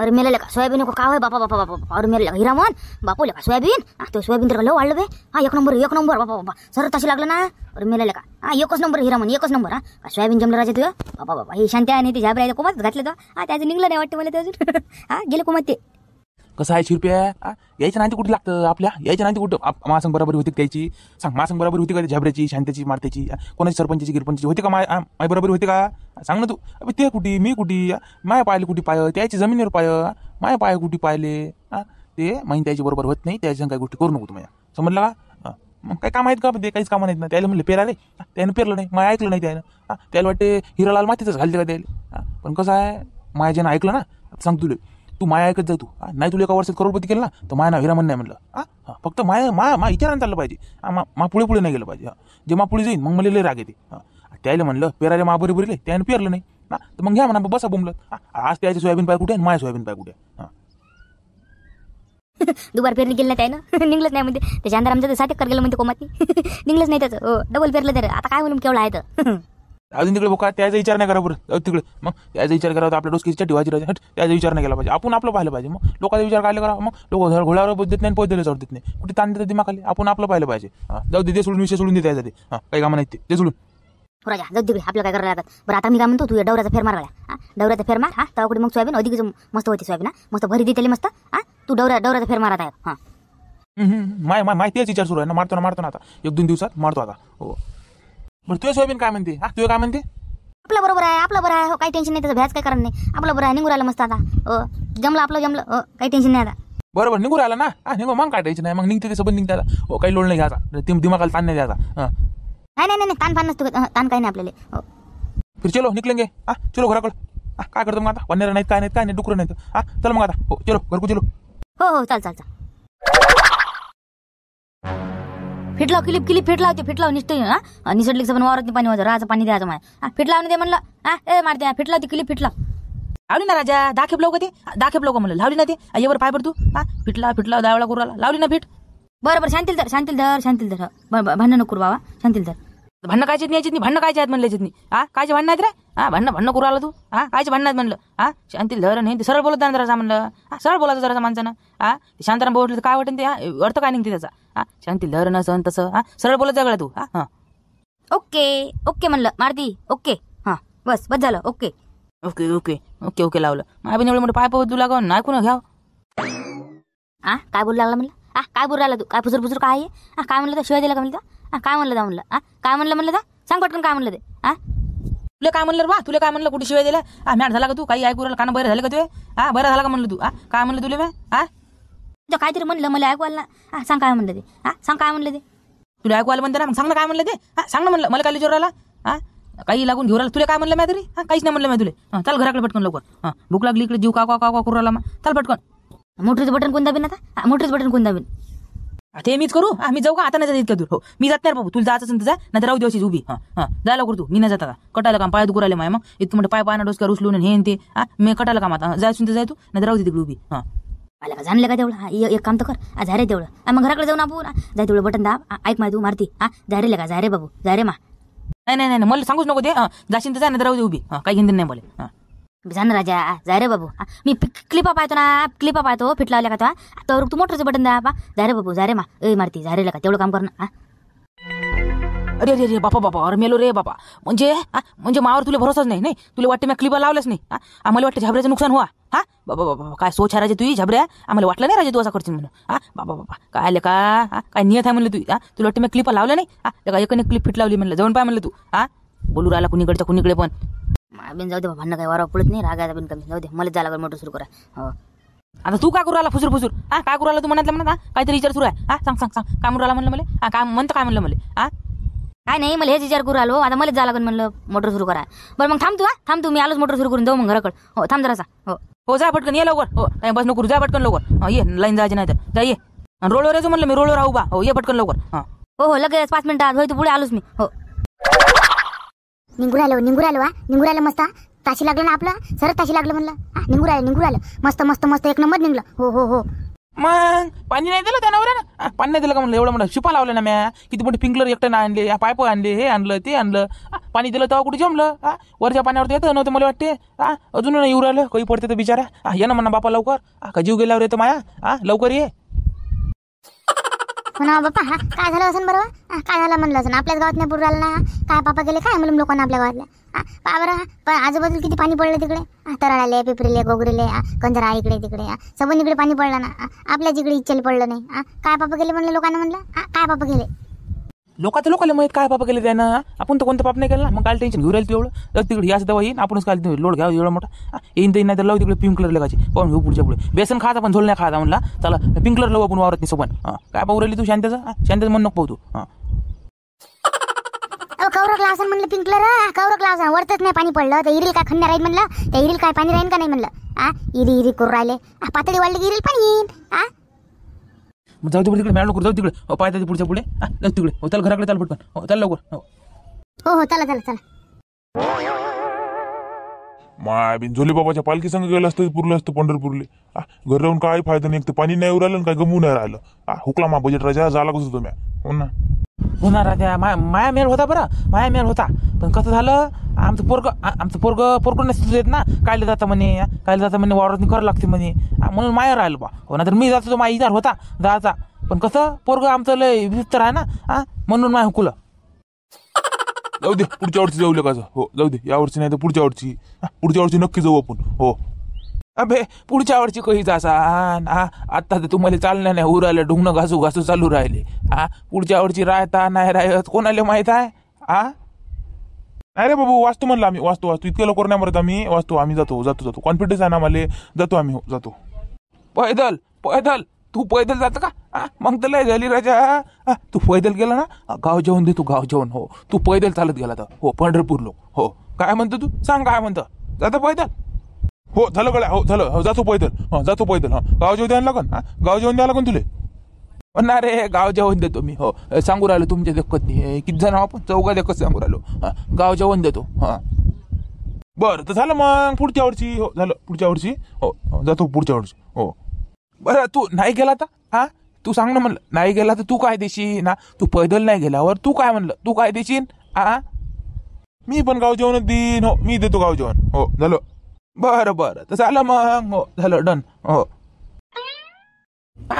अरे मेले लेका सोयाबीन को का होय बापा बापा बापा अरे मेले लेका हिरामन बापू लेका सोयाबीन तो सोयाबीन तर लव वाढलं बे एक नंबर बापा बापा सर तशी लागलं ना अरे मेले लेका एकच नंबर हिरामन एकच नंबर सोयाबीन जमलं राजा तुझं बापा बापा हे शांती आहे ते झाबरायचं कोमात घातलं तर त्याचं निघलं नाही वाटतं मला ते अजून गेले कोमात ते कसं आहे शिरप्या यायच्या नांती कुठे लागतं आपल्या यायच्या नांती कुठं महासंघ बरोबरी होती त्याची सांग महासंघ बरोबरी होती का झाबऱ्याची शांतीची मारत्याची कोणाची सरपंचाची गिरपंचाची होती का माय बरोबरी होती का सांग ना तू अबे ते कुठे मी कुठे माय पाहिले कुठे पाय त्याची जमिनीवर पाय माय पाय कुठे पाहिले ते माहीत त्याची बरोबर होत नाही त्याच्या काही गोष्टी करू नको तुम्ही समजलं का मग काय काम आहेत का ते काहीच कामं नाहीत ना त्याला म्हणलं पेराले त्यानं पेरलं नाही माय ऐकलं नाही त्यानं त्याला वाटते हिरालाल मातीतच घालते का त्याला पण कसं आहे माया ज्यानं ऐकलं ना सांग तुला तू माया ऐकत जा तू नाही तुला एका वर्षात करोडपती केलं ना तर माया नाव हिरामन नाही म्हणलं फक्त माया मा विचारानं चाललं पाहिजे मा पुढे नाही गेलं पाहिजे जे मा पुढे जाईन मग मला लय राग येते त्याला म्हणलं पेराले मा बरोबरीले त्यानं पेरलं नाही तर मग घ्या म्हणा बसा बोंबलत आज त्याचे सोयाबीन पाय कुठे आणि माया सोयाबीन पाय कुठे दुबार पेरणी केली नाही त्यानं निघलंच नाही म्हणते त्याच्या अंदर आमचं 7 एकर गेलं म्हणते कोमातनी निघलंच नाही त्याचं डबल पेरलं तर आता काय म्हणून केवढं आहे तर अजून तिकडे बघा त्याचा विचार नाही करा बरं तिकडे मग त्याचा विचार करा आपल्या डोसकीची चट्टी व्हायची राहते त्याचा विचार नाही केला पाहिजे आपण आपलं पाहिलं पाहिजे मग लोकांचा विचार काय करा मग लोक घोड्यावर देत नाही पैदल चढ देत नाही कुठे ताण देतात दिमाखाली आपण आपलं पाहिलं पाहिजे जाऊ दे सोडून विषय सोडून देता येते काही कामं नाही ते सोडून राजा जाऊ दे आपलं काय करायला लागत बरं आता मी काय म्हणतो तू डवऱ्याचा फेर मार डवऱ्याचा फेर मार तेव्हा कुठे मग सोयाबीन अधिक मस्त होती सोयाबीन मस्त भरी देते मस्त तू डवऱ्याचा फेर मारत आहे माय तेच विचार सुरू आहे ना मारतो ना आता 1-2 दिवसात मारतो आता हो बरं तुझ्या सोयाबीन काय म्हणते तुझं काय म्हणते आपलं बरोबर आहे हो काही टेन्शन नाही त्याचं भ्याच काय कारण नाही आपलं बरं आहे निघून राहिलं मस्त आता जमलं आपलं जमलं काही टेन्शन नाही आता बरोबर निघून राहिलं ना निघू मग काय टेन्शन नाही मग निघते ते सोबत निघते आता हो काही लोड नाही घ्यायचा दिमागाला ताण नाही द्यायचा नाही ताण फान नसतो ताण काही नाही आपल्याला फिर चलो निकलेंगे चलो घराकडं काय करतो मग आता वन्यारा नाहीत काय नाही डुकरं नाहीत चल मग आता हो चलो घरकू चलो हो चाल फिटलाव क्लिप फिटलाव निसटोय निसटली पण वावरात पाणी वाजव राहायचं पाणी द्यायचं माय फिटलाव ते म्हणलं मारते फिटलाव ती क्लिप फिटलाव लावली ना राजा दाखेप लोक ते दाखेप लोक म्हणलं लावली ना ते यावर पाय पड तू फिटलाव दावळा करू लावली ना फिट बरोबर शांतील धर भांडण नको बाबा शांतील धर भांडणं कायचे नाही भांडणं कायचे आहेत म्हणले नाही कायचे भांडण आहेत रे भांडणं करू आला तू कायचे भांडण आहेत म्हणलं शांतील धर नाही ते सरळ बोलत जाणार जरा म्हणलं सरळ बोलायचं जरा माणसानं शांताराम बोललं तर काय वाटेल ते अर्थ काय निघते त्याचा शांतील धर नसन तसं सरळ बोलत जागळा तू ओके म्हणलं मारती ओके बस झालं ओके लावलं माझ्या पण एवढं मोठं पाय पवत तू लागव नाही कुणा घ्याव काय बोलू लागला म्हणलं काय बोलू राहिला तू काय फुसर काय आहे काय म्हणलं तर शिवाय दिला का म्हणलं काय म्हणलं म्हणलं काय म्हणलं सांग पटकन काय म्हणलं ते तुला काय म्हणलं बा तुला काय म्हणलं कुठे शिवाय दिला मॅट झाला का तू काही ऐकू राहिला कान बरं झालं का तू बरं झाला का म्हणलं तू काय म्हणलं तुला तुझं काहीतरी म्हणलं मला ऐकू आलं ना सांग काय म्हणलं ते सांग काय म्हणलं ते तुला ऐकू आलं म्हणते ना मग सांग ना काय म्हणलं ते सांग ना म्हणलं मला काय विचारू राहिला काही लागून घेऊ राहिला तुला काय म्हणलं मी तरी काहीच नाही म्हणलं मी तुला चल घराकडे पटकन लवकर भूक लागली इकडे जीव का करू राहिला मग चल पटकन मोटरीचं बटन कोण दाबीन आता मोटरीचं बटन कोण दाबीन ते मीच करू मी जाऊ का आता नाही जात इतक्या दूर हो मी जात नाही बाबू तुला जायचं असेल तर जा नाही तर राहू दिवशी उभी जायला करू तू मी नाही जाता कटायला काम पाय दुखू राहिले माय मग इतकं मोठं पाय पाना डोसक्या रुसलून हे ते मी कटायला काम आता जायचं तर जाय तू नाही तर राहू दे तिकडे उभी आला का जाणलं का तेवढं एक काम तर कर जा रे तेवढं मग घराकडे जाऊन आपण जाय तेवढं बटन दाब ऐक माय तू मारती जा रे का जा रे बाबू जा रे मा नाही मला सांगूच नको ते जाशील तर जा नाही तर राहू दे उभी काही घेऊन नाही बोले जाण राजा जा रे बाबू मी क्लिपा पाहतो फिट लावल्या का तो तू मोटरचं बटन दाबा जा रे बाबू जा रे मा मारती जा रे का तेवढं काम कर ना अरे बापा अरे मेलो रे बापा म्हणजे मावर तुला भरोसाच नाही तुला वाटते मी क्लिपा लावलंच नाही आम्हाला वाटतं झाबऱ्याचं नुकसान व्हा बाबा काय सोच आहे राजा तुझी झाबऱ्या आम्हाला वाटलं नाही राजा तू असं करशील म्हणून बाबा काय आले का काय नियत आहे म्हणलं तू तुला वाटतं मी क्लिपा लावल्या नाही एकाने क्लिप फिट लावली म्हणलं जाऊन पाय म्हणलं तू बोलू राहिला कुणीकडच्या कुणीकडे पण बिन जाऊ दे भांडणं काही वारावर पडत नाही रागायचा बिन कमी जाऊ दे मला जायला लागलं मोटर सुरू करा आता तू काय करू राहिला फुसूर काय करू राहिला तू म्हणत काहीतरी विचार सुरू आहे सांग काय म्हणून राहिला म्हणलं मला काय म्हणतं काय म्हणलं मला काय नाही मला हेच विचार करू आलो आता मलाच जायला लागलं म्हणलं मोटर सुरू करा बरं मग थांब तू मी आलोच मोटर सुरू करून जाऊ मग घराकडे हो थांब जरासा हो जा पटकन ये लवकर हो काही बस नको जा पटकन लवकर ये लाईन जायची नाही तर जा ये रोडवर यायचं म्हणलं मी रोडवर राहू बा हो ये पटकन लवकर हो लगेच 5 मिनिटात होय तू पुढे आलोच मी हो निघू राहिलो मस्त ताशी लागलं ना आपलं सरळ ताशी लागलं म्हणलं निघू राहिलं मस्त एक नंबर निघलं हो मग पाणी नाही दिलं त्यानं पाणी नाही दिलं का म्हणलं एवढं मोठं शिपा लावलं ना म्या किती मोठे पिंकलर एकटं आणले पाईप आणले हे आणलं ते आणलं पाणी दिलं तेव्हा कुठे जमलं वरच्या पाण्यावरती येतं नव्हतं मला वाटते अजून नाही येऊ राहिलं काही पडते तर बिचारा ये ना म्हणा बापा लवकर का जीव गेल्यावर येतं माया लवकर ये. म्हणा बाप्पा काय झालं असं बरोबर काय झालं म्हणलं असं आपल्याच गावात नाही पुरू राहिलं ना काय पापा गेले काय म्हणून लोकांना आपल्या गावातल्या पहा बरं पण आजूबाजूला किती पाणी पडलं तिकडे तराळाले पिपरीले गोगरीले कंजरा इकडे तिकडे सबन इकडे पाणी पडलं ना आपल्या जिकडे इच्छेला पडलं नाही काय पापा गेले म्हणलं लोकांना म्हणलं काय पापा गेले लोकांना माहित काय पापा केले त्यानं आपण तर कोणतं पाप नाही केलं ना मग काय टेन्शन घेऊ राहील तेवढं तर तिकडे याच दवा येईन आपणच काय लोड घ्या एवढा मोठा येईन तर नाही तर लावू तिकडे पिंक कलर लगायची पाहून घेऊ पुढच्या पुढे बेसन खायचा पण झोल नाही खायचा म्हणला चला पिंक कलर लावू आपण वावरत नाही सोबत काय पाहू राहिली तू शांताचं मन नको पाहू तू कौरक लावसन म्हणलं पिंक कलर कौरक लावसन वरतच नाही पाणी पडलं तर इरील काय खंड्या राहील म्हणलं त्या इरील काय पाणी राहील का नाही म्हणलं इरी करू राहिले पातळी वाढली की इरील पाणी येईन मग जाऊ तिकडे मॅडम लवकर जाऊ तिकडे पाहता पुढच्या पुढे तिकडे हो त्याला घराकडे चाल पटकन हो त्याला लवकर हो चला माय बिन झोले बाबाच्या पालखी संग गेलं असतं पुरलं असतं पंढरपूरले घर राहून काय फायदा नाही पाणी नाही येऊ राहिलं काय गमू नाही राहिलं हुकला मा बजेट राजा झाला कसं तुम्ही हो ना होणार त्या माया मेळ होता बरं माया मेळ होता पण कसं झालं आमचं पोरग नसतं देत ना कायले जातं म्हणे वावरात करावं लागते म्हणे म्हणून माया राहिलं बा हो ना तर मी जातो तो माझा विचार होता जायचा पण कसं पोरग आमचं लय विस्तर आहे ना म्हणून माय हुकलं जाऊ दे पुढच्या वर्षी जाऊ का हो जाऊ दे या वर्षी नाही तर पुढच्या वर्षी नक्की जाऊ आपण हो अबे पुढच्या वर्षी काही जासा आता तर तुम्हाला चालणार नाही उरायला ढुंगणं घासू चालू राहिले पुढच्या वर्षी राहता नाही राहत कोणाला माहित आहे अरे बाबू वाचतो म्हणलं आम्ही वाचतो इतक्या लवकर नाही मरत आम्ही वाचतो आम्ही जातो कॉन्फिडन्स आहे ना आम्हाला जातो आम्ही जातो पैदल तू पैदल जातं का मग तर लय झाली राजा तू पैदल गेला ना गाव जेवण दे तू गाव जेवण हो तू पैदल चालत गेला तर हो पंढरपूर लोक हो काय म्हणतो तू सांग काय म्हणतं जातं पैदल हो झालं गड्या हो झालं हो जातो पैदल गाव जेवण द्यायला लागन गाव जेवण द्यायला लागन तुले ना रे गाव जेवण देतो मी हो सांगू राहिलो तुमच्या देखत नाही किती जण आपण चौघा देखत सांगू राहिलो गाव जेवण देतो बरं तर झालं मग पुढच्या वर्षी हो झालं पुढच्या वर्षी हो जातो पुढच्या वर्षी हो बरं तू नाही गेला तर तू सांग ना म्हणलं नाही गेला तर तू काय देशील ना तू पैदल नाही गेल्यावर तू काय म्हणलं तू काय देशील मी पण गाव जेवणच देईन हो मी देतो गाव जेवण हो झालं बरं तर झालं मग हो झालं डन हो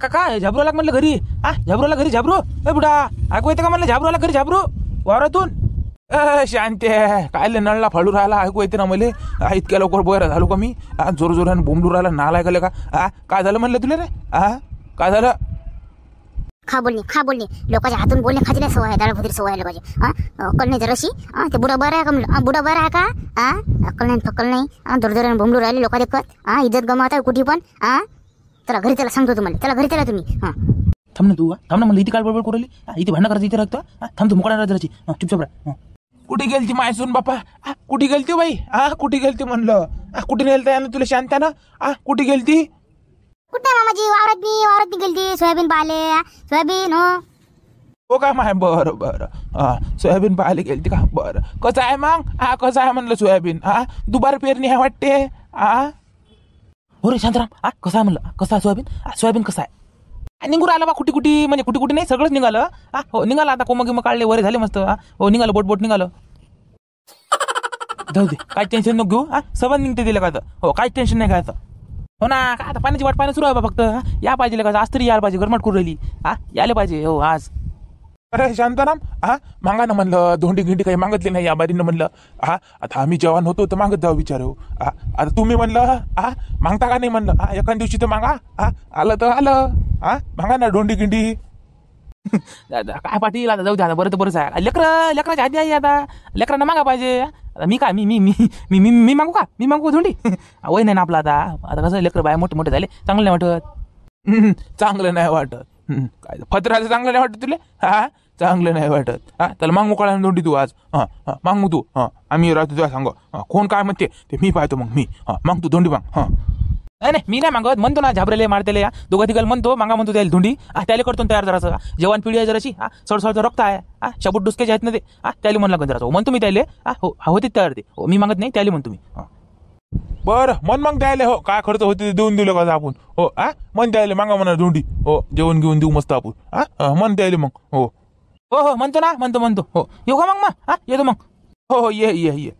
काय झाबरूला म्हणलं घरी झाबरूला घरी झाबरू बुडा ऐकू येतं का म्हणलं झाबरूला घरी झाबरू वावरातून शांती कायले नळला फाडू राहिला ऐकू येते ना मला इतक्या लवकर बरं झालो का मी जोराने बोंबलू राहिला नाला ऐकलं का काय झालं म्हणलं तुला रे काय झालं खा बोलणे लोकांच्या हातून बोलणे खायची सवय आहे दाळ सवय आहे लोकांची अक्कल नाही जराशी ते बुडा बरं आहे का म्हणलं बुडा बरं आहे का अक्कल नाही फक्कल नाही जोराने बोंबलू राहिले लोक देखत इज्जत गमावता कुठे पण चला घरी त्याला सांगतो तुम्हाला चला घरी त्याला तुम्ही थांब ना म्हणलं इथे काल बडबड करू राहिली इथे भांडण करायचं इथे राखतो थांब तू मुकडा जराची चुपचाप राह कुठे गेलती मायसून बापा कुठे गेलती बाई कुठे गेलती म्हणलं कुठे नेलता तुला शांत ना कुठे गेलती कुठे मामाजी वावरात गेलती सोयाबीन पाहिले सोयाबीन हो का माय बरं सोयाबीन पाहायला गेलती का बरं कसं आहे मग कसं आहे म्हणलं सोयाबीन दुबार पेरणी आहे वाटते हो रे शांतराम कसं आहे म्हणलं कसं आहे सोयाबीन कसं आहे निघून आला बा कुठे म्हणजे कुठे नाही सगळंच निघालं हो निघालं आता कोमगिम काढले वरे झाले मस्त हो निघालं बोट निघालं जाऊ दे काय टेन्शन नको घेऊ सबंध निघते दिलं का हो काय टेन्शन नाही घ्यायचं हो ना काय आता पाण्याची वाट पाणी सुरू आहे बा फक्त या पाहिजे का आज तरी यायला पाहिजे गरमाट करू राहिली यायला पाहिजे हो आज अरे शांताराम मागा ना म्हणलं धोंडी काही मागतली नाही या बारीनं म्हणलं आता आम्ही जवान होतो तर मागत जाऊ विचार आता तुम्ही म्हणलं मागता का नाही म्हणलं एखाद दिवशी तर मागा आलं तर आलं मागा ना धोंडी काय पाटील आता जाऊ दे आता बरं तर बरंच आहे लेकराच्या आधी आहे आता लेकरांना मागा पाहिजे आता मी काय मी मागू का मी मागू धोंडी वय नाही ना आपला आता कसं लेकर बाय मोठे झाले चांगलं नाही वाटत चांगलं नाही वाटत काय फत्राचं चांगलं नाही वाटत तुला चांगलं नाही वाटत त्याला मागू काढा धोंडी तू आज मागू तू आम्ही राहतो तुला सांग कोण काय म्हणते ते मी पाहतो मग मी माग तू धोंडी माग नाही मी नाही मागत म्हणतो ना झाबरेले मारतेले दोघं तिघाला म्हणतो मागा म्हणतो त्याला धुंडी त्याला करतो तयार जरासं जवान पिढी आहे जराशी सडसडचं रक्त आहे शबूट डुसक्याचे आहेत ना ते त्याला म्हणलं लागून जरासं म्हणतो मी त्याले होते तयार ते मी मागत नाही त्याला म्हणतो मी बरं मन मग द्यायला हो काय खर्च होते ते देऊन दिलं का आपण हो मन द्यायला मागा म्हणा धोंडी हो जेवण घेऊन देऊ मस्त आपण मन द्यायला मग हो म्हणतो ना म्हणतो हो येऊ का मग येतो मग हो हो ये ये ये